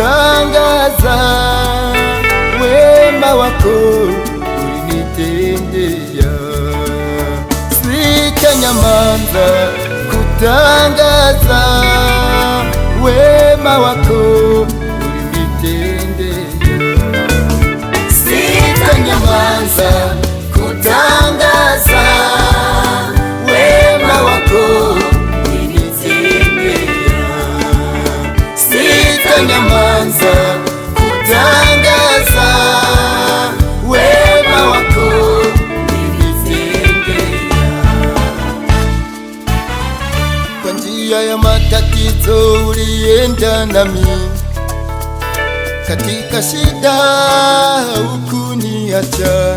kutangaza wema wako ulinitendea. Sitanyamaza kutangaza wema wako ulinitendea. Sitanyamaza kutangaza wema wako ulinitendea. Sitanyamaza kutangaza wema wako ulinitendea. Kwa njia ya matatizo ulienda nami, katika shida hukuniacha.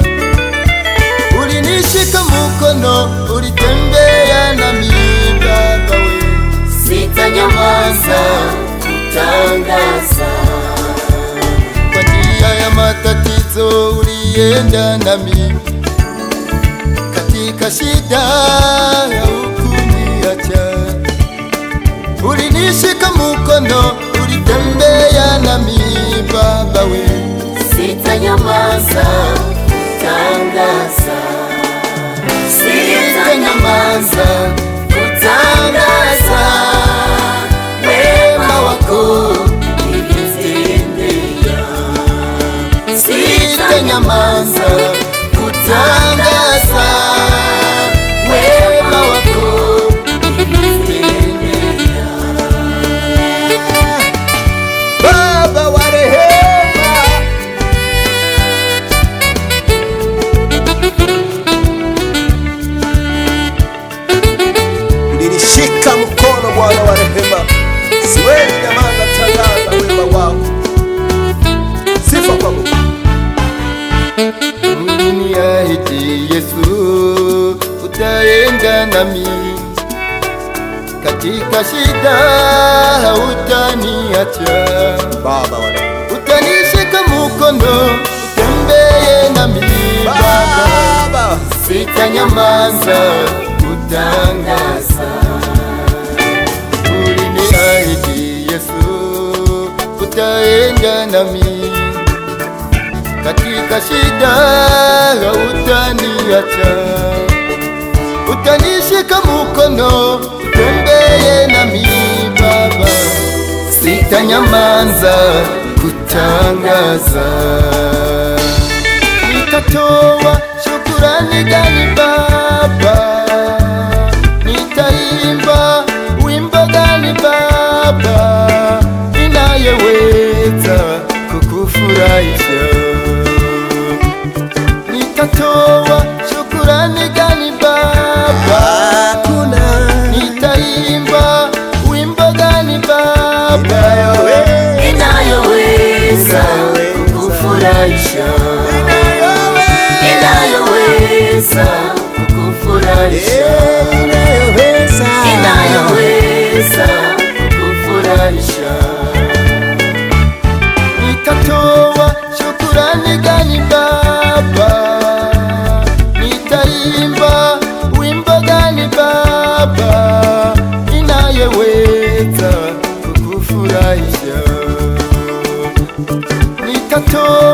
Ulinishika mkono, ulitembea nami Baba we. Sitanyamaza kutangaza. Kwa njia ya matatizo ulienda nami, katika shida hukuniacha. Ulinishika mkono, ulitembea nami Baba we. Sitanyamaza kutangaza. Sitanyamaza kutangaza wema wako ulinitendea. Sitanyamaza kutangaza wema wako ulinitendea. Baba wa rehema, ulinishika mkono Bwana wa rehema. Siwezi nyamaza, tangaza wema wako. Sifa kwa Mungu. Uliniahidi Yesu utaenda nami, katika shida hautaniacha. Baba wa rehema, utanishika mkono, utembee nami Baba. Sitanyamaza kutangaza. Uliniahidi Yesu utaenda nami, katika shida hautaniacha. Utanishika mkono, utembee nami Baba. Sitanyamaza kutangaza. Nitatoa shukrani gani Baba? Nitaimba wimbo gani Baba inayeweza kukufurahisha? Nitatoa shukrani gani Baba? Nitaimba wimbo gani Baba inayoweza kukufurahisha? Inayoweza kukufurahisha? Inayoweza kukufurahisha? Nitatoa shukrani gani Baba? Nitaimba wimbo gani Baba inayeweza kukufurahisha? Nitatoa